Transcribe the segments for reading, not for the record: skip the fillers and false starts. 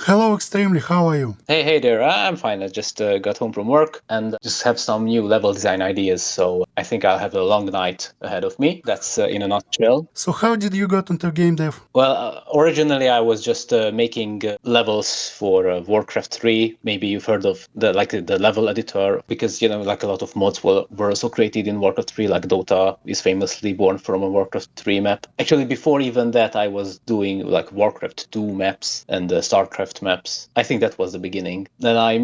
Hello, Extremely, how are you? Hey there. I'm fine. I just got home from work and just have some new level design ideas. So I think I'll have a long night ahead of me. That's in a nutshell. So how did you get into game dev? Well, originally I was just making levels for Warcraft 3. Maybe you've heard of the level editor, because like a lot of mods were also created in Warcraft 3. Like Dota is famously born from a Warcraft 3 map. Actually, before even that, I was doing like Warcraft 2 maps and StarCraft maps. I think that was the beginning. Then I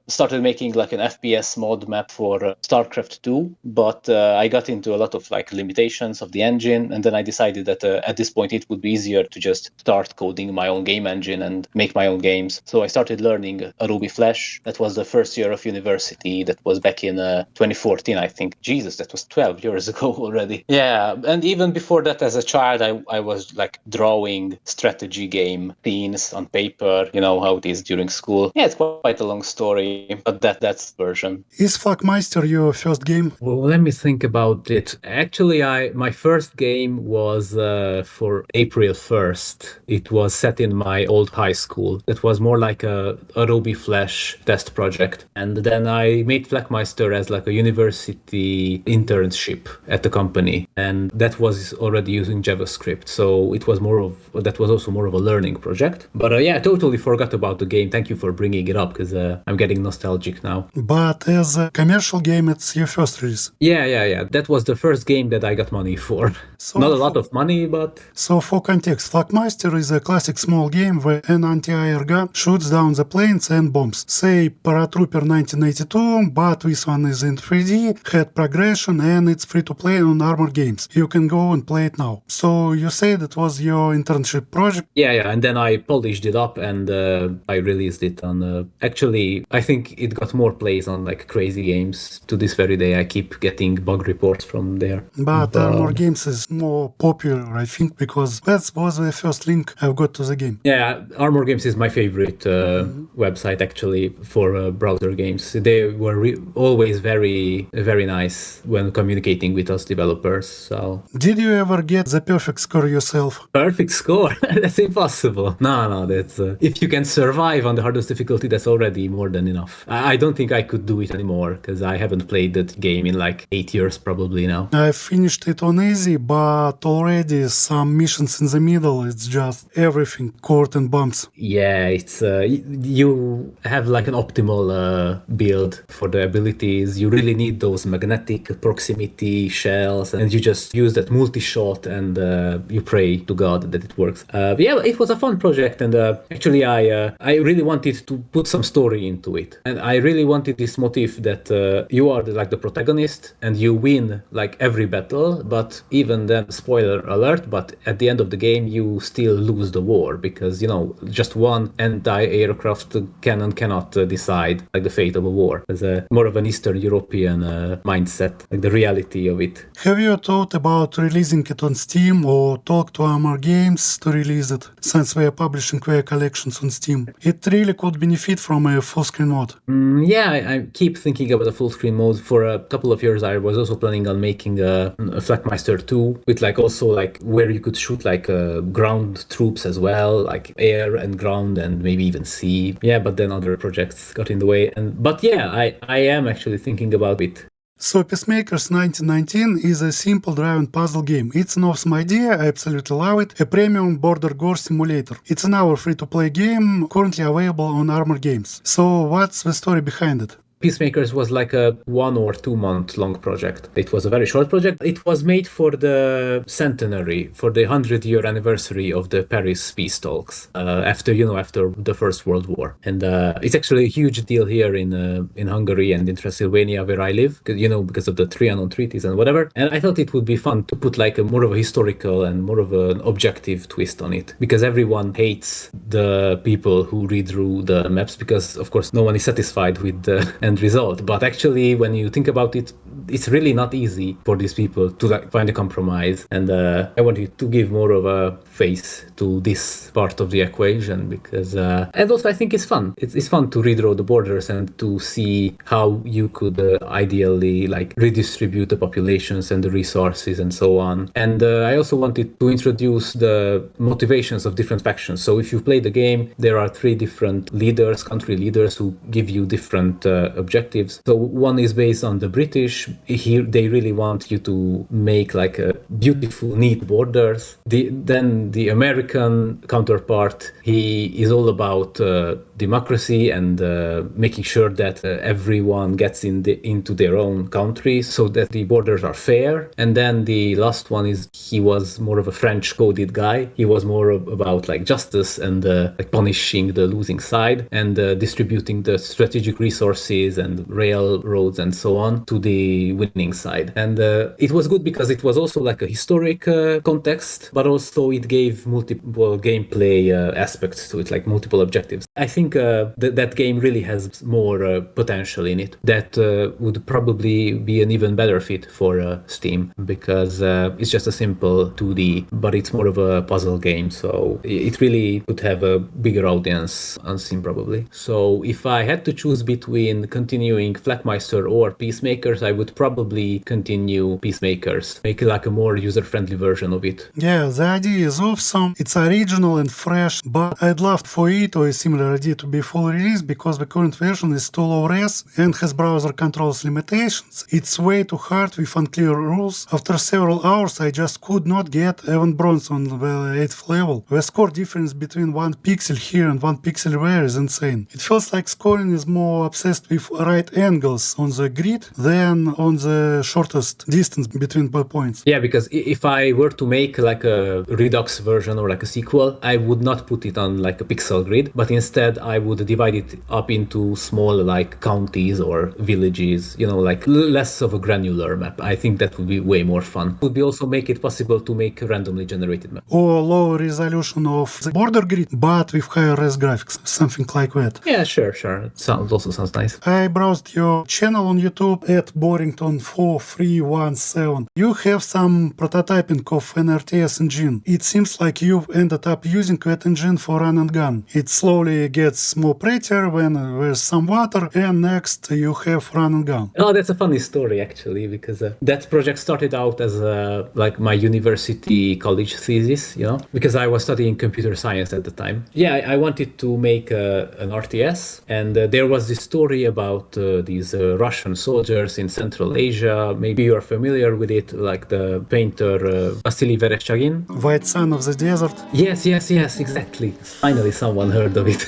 started making like an FPS mod map for StarCraft 2, but I got into a lot of like limitations of the engine, and then I decided that at this point it would be easier to just start coding my own game engine and make my own games. So I started learning Ruby Flash. That was the first year of university. That was back in 2014, I think. Jesus, that was 12 years ago already. Yeah, and even before that, as a child, I was like drawing strategy game scenes on paper. You know how it is during school. Yeah, it's quite a long story, but that's the version. Is Flakmeister your first game? Well, let me think about it. Actually, my first game was for April 1st. It was set in my old high school. It was more like a Ruby Flash test project. And then I made Flakmeister as like a university internship at the company. And that was already using JavaScript. So that was also more of a learning project. But yeah, I totally forgot about the game. Thank you for bringing it up, because I'm getting nostalgic now. But as a commercial game, it's your first release. Yeah. That was the first game that I got money for. So Not a lot of money, but... So for context, Flakmeister is a classic small game where an anti-air gun shoots down the planes and bombs. Say Paratrooper 1982, but this one is in 3D, had progression, and it's free to play on Armor Games. You can go and play it now. So you said it was your internship project? Yeah, and then I polished it up and I released it on... actually, I think it got more plays on like Crazy Games. To this very day, I keep getting bug reports from there. But Armor Games is more popular, I think, because that was the first link I've got to the game. Yeah, Armor Games is my favorite website, actually, for browser games. They were always very, very nice when communicating with us developers. So, did you ever get the perfect score yourself? Perfect score? That's impossible. No, that's if you can survive on the hardest difficulty, that's already more than enough. I don't think I could do it anymore, because I haven't played that game in like 8 years probably now. I finished it on easy, but already some missions in the middle, it's just everything court and bumps. Yeah, it's you have like an optimal build for the abilities. You really need those magnetic proximity shells, and you just use that multi-shot and you pray to God that it works. Yeah, it was a fun project, and actually I really wanted to put some story into it, and I really wanted this motif that you are like the protagonist and you win like every battle, but even then, spoiler alert, but at the end of the game you still lose the war, because just one anti-aircraft cannon cannot decide like the fate of a war. It's more of an Eastern European mindset, like the reality of it. Have you thought about releasing it on Steam or talk to Armor Games to release it, since we are publishing their collections on Steam? It really could benefit from a full screen mode. Yeah, I keep thinking about a full screen mode. For a couple of years I was also planning on making a Flakmeister 2 with like also like where you could shoot like ground troops as well, like air and ground and maybe even sea. Yeah, but then other projects got in the way. But yeah, I am actually thinking about it. So Peacemakers 1919 is a simple drive-and puzzle game. It's an awesome idea, I absolutely love it. A premium border gore simulator. It's an hour free-to-play game, currently available on Armor Games. So what's the story behind it? Peacemakers was like a 1 or 2 month long project. It was a very short project. It was made for the centenary, for the 100-year anniversary of the Paris peace talks, after the First World War. And it's actually a huge deal here in Hungary and in Transylvania where I live, because of the Trianon treaties and whatever. And I thought it would be fun to put like a more of a historical and more of an objective twist on it, because everyone hates the people who redrew the maps, because of course no one is satisfied with the end end result. But actually, when you think about it, it's really not easy for these people to like find a compromise. And I wanted to give more of a face to this part of the equation because, and also I think it's fun. It's fun to redraw the borders and to see how you could ideally like redistribute the populations and the resources and so on. And I also wanted to introduce the motivations of different factions. So if you play the game, there are 3 different leaders, country leaders, who give you different objectives. So one is based on the British. Here they really want you to make like a beautiful, neat borders. Then the American counterpart, he is all about democracy and making sure that everyone gets into their own country so that the borders are fair. And then the last one is he was more of a French coded guy. He was more about like justice and like punishing the losing side and distributing the strategic resources and railroads and so on to the winning side. And it was good because it was also like a historic context, but also it gave multiple gameplay aspects to it, like multiple objectives. I think that game really has more potential in it that would probably be an even better fit for Steam because it's just a simple 2D, but it's more of a puzzle game. So it really could have a bigger audience on Steam probably. So if I had to choose between continuing Flakmeister or Peacemakers, I would probably continue Peacemakers, make it like a more user-friendly version of it. Yeah, the idea is awesome. It's original and fresh, but I'd love for it or a similar idea to be full release because the current version is too low res and has browser controls limitations. It's way too hard with unclear rules. After several hours, I just could not get even bronze on the 8th level. The score difference between 1 pixel here and 1 pixel there is insane. It feels like scoring is more obsessed with right angles on the grid than on the shortest distance between points. Yeah, because if I were to make like a Redux version or like a sequel, I would not put it on like a pixel grid, but instead I would divide it up into small like counties or villages, you know, like less of a granular map. I think that would be way more fun. Would be also make it possible to make a randomly generated map. Or lower resolution of the border grid, but with higher res graphics, something like that. Yeah, sure. It also sounds nice. I browsed your channel on YouTube at Borington 4317. You have some prototyping of an RTS engine. It seems like you've ended up using that engine for Run and Gun. It slowly gets more prettier when there's some water, and next you have Run and Gun. Oh, that's a funny story actually, because that project started out as like my university college thesis, you know, because I was studying computer science at the time. Yeah, I wanted to make an RTS, and there was this story about these Russian soldiers in Central Asia. Maybe you are familiar with it, like the painter Vasily Vereshchagin. White Sun of the Desert. Yes, exactly. Finally, someone heard of it.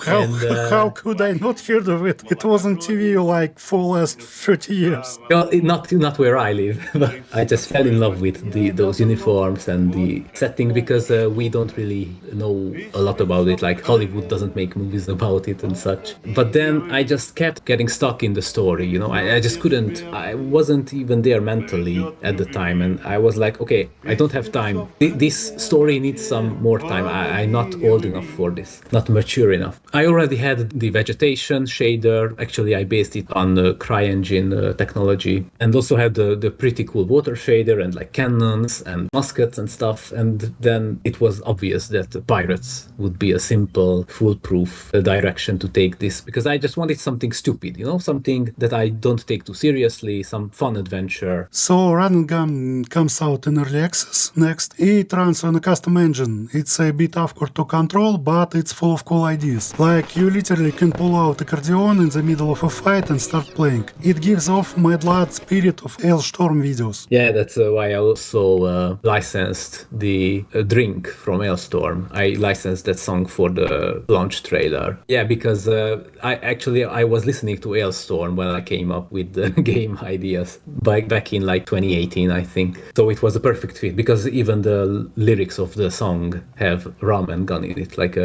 How could I not heard of it? It was on TV like for last 30 years. Well, not where I live, but I just fell in love with those uniforms and the setting because we don't really know a lot about it. Like Hollywood doesn't make movies about it and such. But then I just kept getting stuck in the story, you know. I just couldn't. I wasn't even there mentally at the time, and I was like, okay, I don't have time. This story needs some more time. I'm not old enough for this, not mature enough. I already had the vegetation shader. Actually, I based it on the CryEngine technology, and also had the pretty cool water shader and like cannons and muskets and stuff. And then it was obvious that pirates would be a simple, foolproof direction to take this, because I just wanted something stupid, you know, something that I don't take too seriously, some fun adventure. So Run and Gun comes out in early access next. It runs on a custom engine. It's a bit awkward to control, but it's full of cool ideas. Like you literally can pull out accordion in the middle of a fight and start playing. It gives off Mad Lad spirit of Hailstorm videos. Yeah, that's why I also licensed the drink from Hailstorm. I licensed that song for the launch trailer. Yeah, because I was listening to Hailstorm when I came up with the game ideas back in like 2018, I think. So it was a perfect fit because even the lyrics of the song have rum and gun in it. Like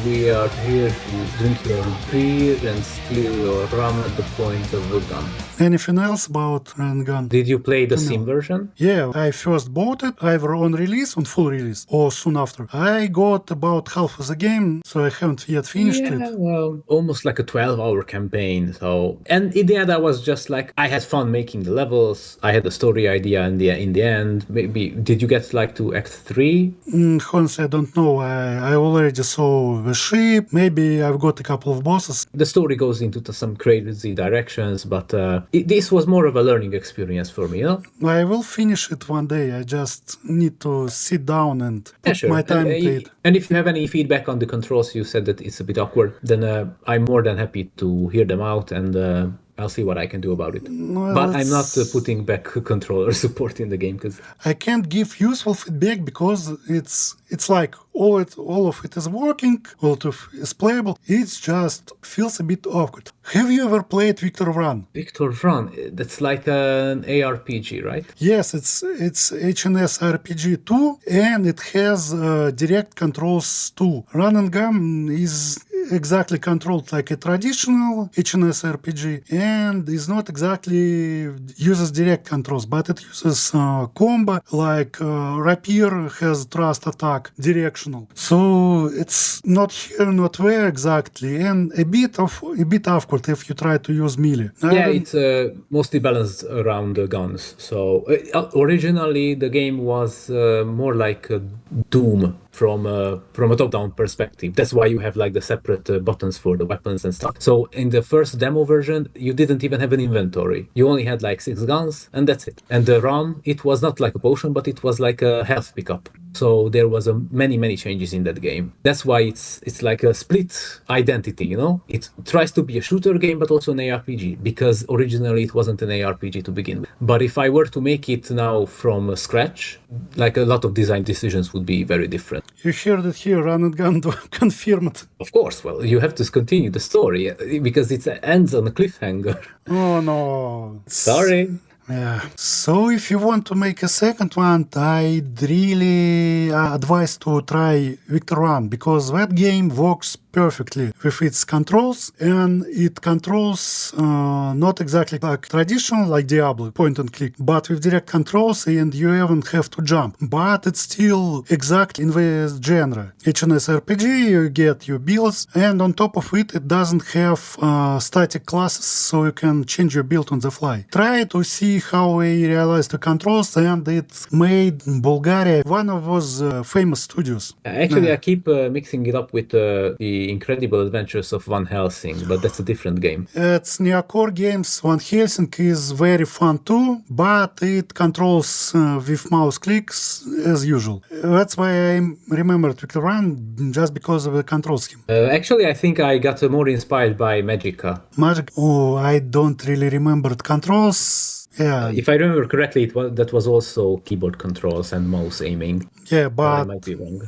we are here drink your beer and steal your rum at the point of a gun. Anything else about Rum Gun? Did you play the No. Sim version? Yeah, I first bought it either on release, on full release, or soon after. I got about half of the game, so I haven't yet finished it. Well, almost like a 12-hour campaign. So, and in the end, I was just like, I had fun making the levels. I had the story idea in the end. Maybe did you get like to Act 3? Honestly, I don't know. I already saw the ship. Maybe I've got a couple of bosses. The story goes into some crazy directions, but this was more of a learning experience for me, you know? I will finish it one day. I just need to sit down and Yeah, put sure. my time into it. And if you have any feedback on the controls, you said that it's a bit awkward, then I'm more than happy to hear them out, and I'll see what I can do about it. But I'm not putting back controller support in the game because I can't give useful feedback because it's like all of it is working, all of it is playable. It just feels a bit awkward. Have you ever played Victor Run? Victor Run, that's like an ARPG, right? Yes, it's HNS RPG 2 and it has direct controls too. Run and Gun is exactly controlled like a traditional HNS RPG and is not exactly uses direct controls, but it uses combo like rapier has thrust attack directional. So it's not here, not there exactly, and a bit awkward if you try to use melee. Yeah, it's mostly balanced around the guns. So originally the game was more like a Doom from a top-down perspective. That's why you have like the separate buttons for the weapons and stuff. So in the first demo version, you didn't even have an inventory. You only had like 6 guns and that's it. And the run, it was not like a potion, but it was like a health pickup. So there was many changes in that game. That's why it's like a split identity, you know? It tries to be a shooter game, but also an ARPG, because originally it wasn't an ARPG to begin with. But if I were to make it now from scratch, like a lot of design decisions would be very different. You heard it here, Run and Gun confirmed. Of course, well, you have to continue the story because it ends on a cliffhanger. Oh no. Sorry. Yeah. So if you want to make a second one, I'd really advise to try Victor Run, because that game works perfectly with its controls, and it controls not exactly like traditional, like Diablo, point and click, but with direct controls, and you even have to jump. But it's still exactly in the genre. HNS RPG, you get your builds, and on top of it, it doesn't have static classes, so you can change your build on the fly. Try to see how we realized the controls, and it's made in Bulgaria, one of those famous studios. Actually, I keep mixing it up with the Incredible Adventures of Van Helsing, but that's a different game. It's Neocore Games. Van Helsing is very fun too, but it controls with mouse clicks as usual. That's why I remembered Victor Run, just because of the control scheme. Actually, I think I got more inspired by Magica. Magic? Oh, I don't really remember the controls. Yeah. If I remember correctly, that was also keyboard controls and mouse aiming. Yeah, I but might be wrong.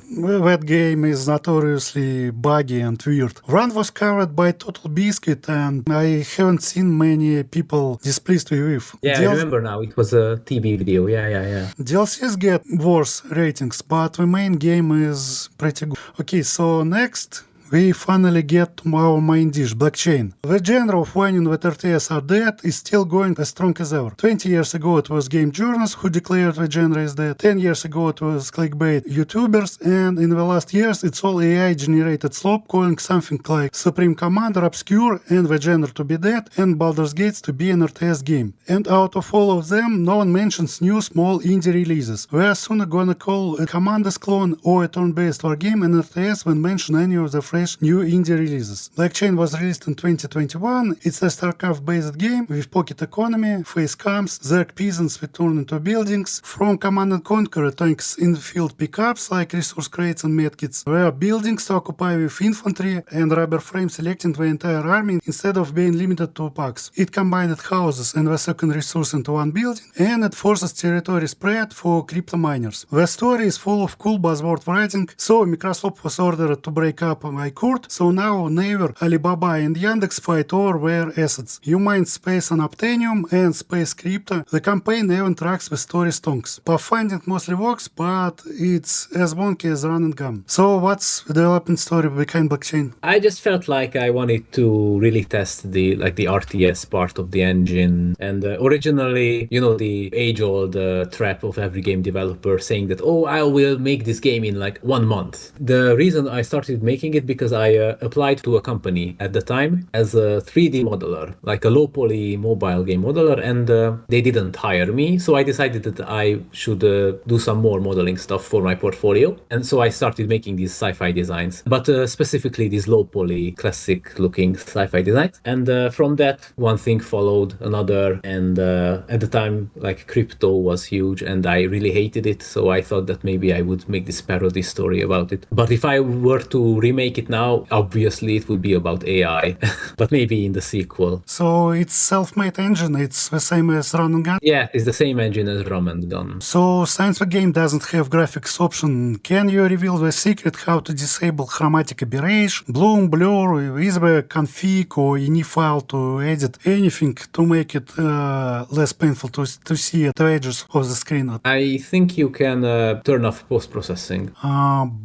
that game is notoriously buggy and weird. Run was covered by Total Biscuit, and I haven't seen many people displeased with. Yeah, I remember now. It was a TV video. Yeah. DLCs get worse ratings, but the main game is pretty good. Okay, so next we finally get to our main dish, BlackChain. The genre of whining that RTS are dead is still going as strong as ever. 20 years ago it was game journalists who declared the genre is dead. 10 years ago it was clickbait YouTubers, and in the last years it's all AI-generated slop calling something like Supreme Commander obscure and the genre to be dead and Baldur's Gate to be an RTS game. And out of all of them, no one mentions new small indie releases. We are soon gonna call a Commander's clone or a turn-based war game an RTS when mention any of the fresh new indie releases. BlackChain was released in 2021. It's a StarCraft-based game with pocket economy, face cams, Zerg peasants that turn into buildings. From Command & Conquer, tanks in-field pickups like resource crates and medkits. There are buildings to occupy with infantry and rubber frame selecting the entire army instead of being limited to packs. It combined houses and the second resource into one building, and it forces territory spread for crypto miners. The story is full of cool buzzword writing, so Microsoft was ordered to break up by Kurt. So now neither Alibaba and Yandex fight over their assets. You mine space on Optanium and space crypto. The campaign even tracks with story stonks. Pathfinding mostly works, but it's as wonky as run and gun. So what's the development story behind BlackChain? I just felt like I wanted to really test the RTS part of the engine. And originally, the age-old trap of every game developer saying that, oh, I will make this game in like 1 month. The reason I started making it because I applied to a company at the time as a 3D modeler, like a low-poly mobile game modeler, and they didn't hire me. So I decided that I should do some more modeling stuff for my portfolio. And so I started making these sci-fi designs, but specifically these low-poly, classic-looking sci-fi designs. And from that, one thing followed another. And at the time, like crypto was huge and I really hated it. So I thought that maybe I would make this parody story about it. But if I were to remake it now, obviously it would be about AI, but maybe in the sequel. So it's self-made engine, it's the same as Run and Gun? Yeah, it's the same engine as Rum Gun. So since the game doesn't have graphics option, can you reveal the secret how to disable chromatic aberration, bloom, blur, is there a config or ini file to edit anything to make it less painful to see at the edges of the screen? I think you can turn off post-processing.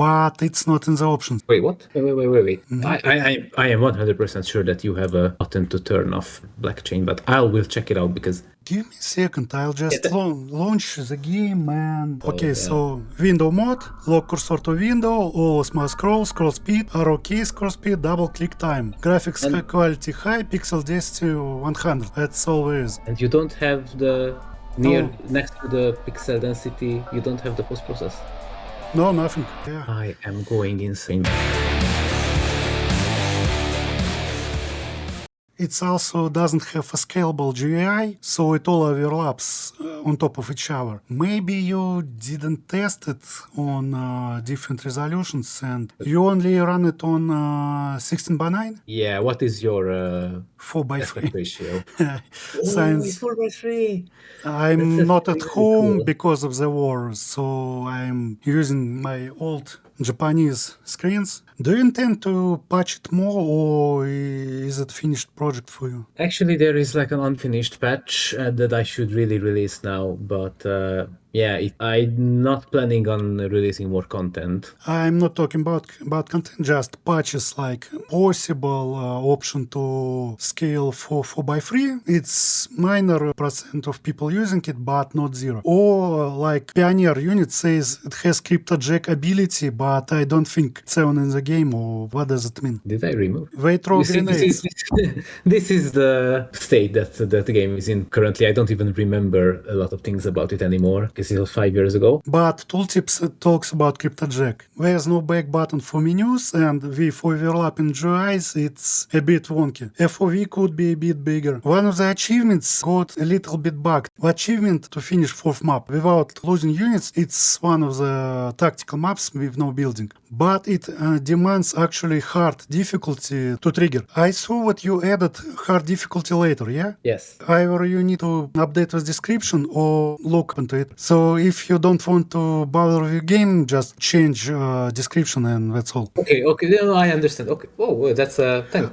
But it's not in the options. Wait, what? Wait. I am 100% sure that you have a button to turn off BlackChain, but I will check it out because... Give me a second, I'll just launch the game and... Okay, yeah. So window mode, lock cursor to window, always must scroll speed, arrow key, scroll speed, double click time. Graphics quality high, pixel density 100. That's all there is. And you don't have the... Next to the pixel density, you don't have the post-process? No, nothing. Yeah. I am going insane. It also doesn't have a scalable GUI, so it all overlaps on top of each other. Maybe you didn't test it on different resolutions and you only run it on 16:9? Yeah, what is your 4:3 ratio? Science. It's 4:3. I'm not at home because of the war, so I'm using my old Japanese screens. Do you intend to patch it more or is it finished project for you? Actually, there is like an unfinished patch that I should really release now, but I'm not planning on releasing more content. I'm not talking about content, just patches like possible option to scale for 4:3. It's minor percent of people using it, but not zero. Or like Pioneer unit says it has cryptojack ability, but I don't think it's even in the game, or what does it mean? Did I remove? They throw grenades. This is the state that the game is in currently. I don't even remember a lot of things about it anymore because it was 5 years ago. But Tooltips talks about cryptojack. There's no back button for menus, and with overlapping GUIs, it's a bit wonky. FOV could be a bit bigger. One of the achievements got a little bit bugged. The achievement to finish 4th map without losing units, it's one of the tactical maps with no building. But it demands actually hard difficulty to trigger. I saw what you added hard difficulty later, yeah? Yes. Either you need to update the description or look into it. So if you don't want to bother with your game, just change description and that's all. Okay, no, I understand. Okay. Oh, that's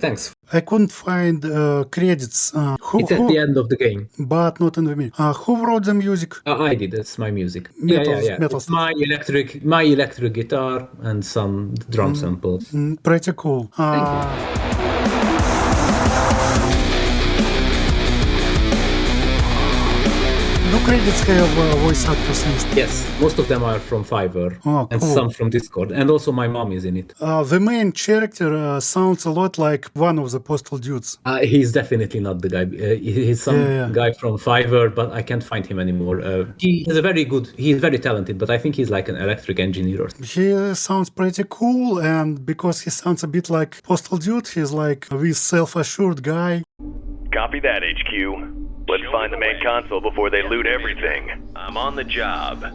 thanks. I couldn't find credits. It's at the end of the game. But not in the middle. Who wrote the music? I did. That's my music. Metal It's stuff. my electric guitar and some drum samples. Pretty cool. Thank you. Do credits have voice actors listed? Yes, most of them are from Fiverr and cool. some from Discord, and also my mom is in it. The main character sounds a lot like one of the Postal dudes. He's definitely not the guy. He's some guy from Fiverr, but I can't find him anymore. He's very talented, but I think he's like an electric engineer. He sounds pretty cool, and because he sounds a bit like Postal dude, he's like this self-assured guy. Copy that, HQ. Let's find the main console before they loot everything. I'm on the job.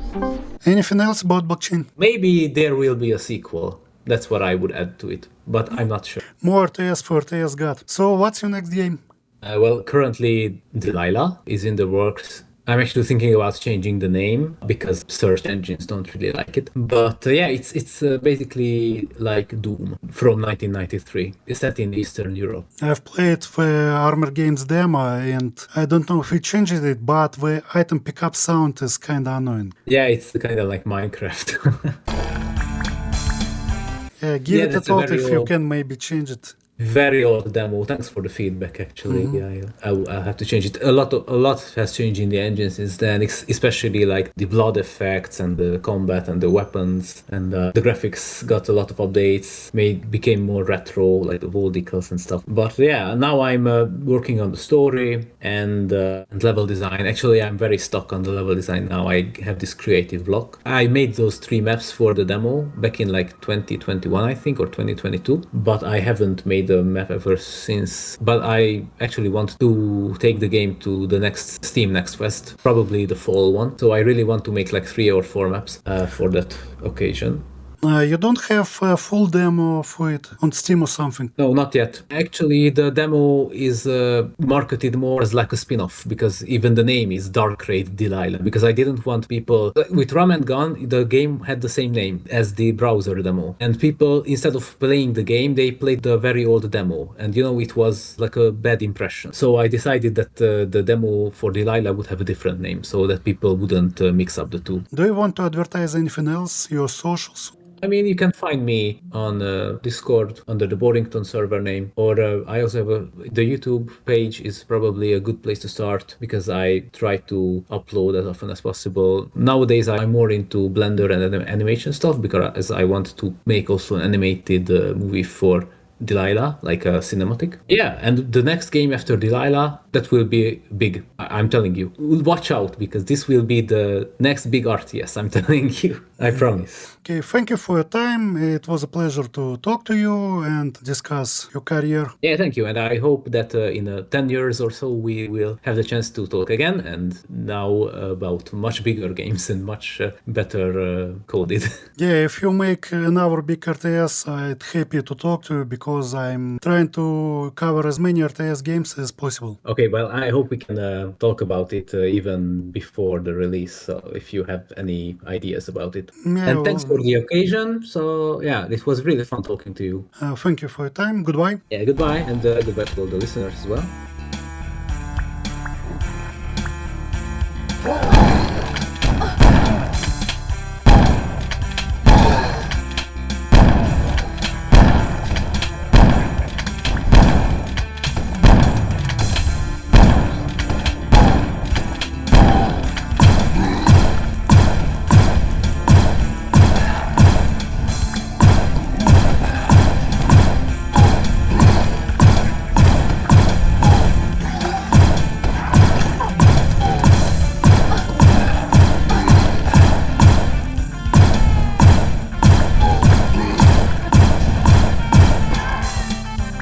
Anything else about BlackChain? Maybe there will be a sequel. That's what I would add to it, but I'm not sure. More RTS for RTS God. So what's your next game? Well, currently Delilah is in the works. I'm actually thinking about changing the name because search engines don't really like it. But yeah, it's basically like Doom from 1993. It's set in Eastern Europe. I've played the Armor Games demo, and I don't know if it changes it, but the item pickup sound is kind of annoying. Yeah, it's kind of like Minecraft. Yeah, give Yeah, it a that's a thought very if you old- can maybe change it. Very old demo. Thanks for the feedback. Actually, I'll have to change it. A lot has changed in the engine since then, especially like the blood effects and the combat and the weapons, and the graphics got a lot of updates. Became more retro, like the volticles and stuff. But yeah, now I'm working on the story and level design. Actually, I'm very stuck on the level design now. I have this creative block. I made those 3 maps for the demo back in like 2021, I think, or 2022, but I haven't made the map ever since. But I actually want to take the game to the next Steam Next Fest, probably the fall one. So I really want to make like 3 or 4 maps for that occasion. You don't have a full demo for it on Steam or something? No, not yet. Actually, the demo is marketed more as like a spin-off because even the name is Darkraid Delilah. Because I didn't want people with Rum Gun. The game had the same name as the browser demo, and people, instead of playing the game, they played the very old demo, and it was like a bad impression. So I decided that the demo for Delilah would have a different name so that people wouldn't mix up the two. Do you want to advertise anything else? Your socials? I mean, you can find me on Discord under the Borington server name, or I also have the YouTube page is probably a good place to start because I try to upload as often as possible. Nowadays, I'm more into Blender and animation stuff because I want to make also an animated movie for Delilah, like a cinematic. Yeah, and the next game after Delilah, that will be big. I'm telling you. Watch out, because this will be the next big RTS, I'm telling you. I promise. Okay, thank you for your time. It was a pleasure to talk to you and discuss your career. Yeah, thank you. And I hope that in 10 years or so, we will have the chance to talk again. And now about much bigger games and much better coded. Yeah, if you make another big RTS, I'd happy to talk to you because I'm trying to cover as many RTS games as possible. Okay, well, I hope we can talk about it even before the release. So if you have any ideas about it. Yeah, And thanks for the occasion. So yeah, it was really fun talking to you. thank you for your time. Goodbye. Yeah, goodbye, and goodbye to all the listeners as well.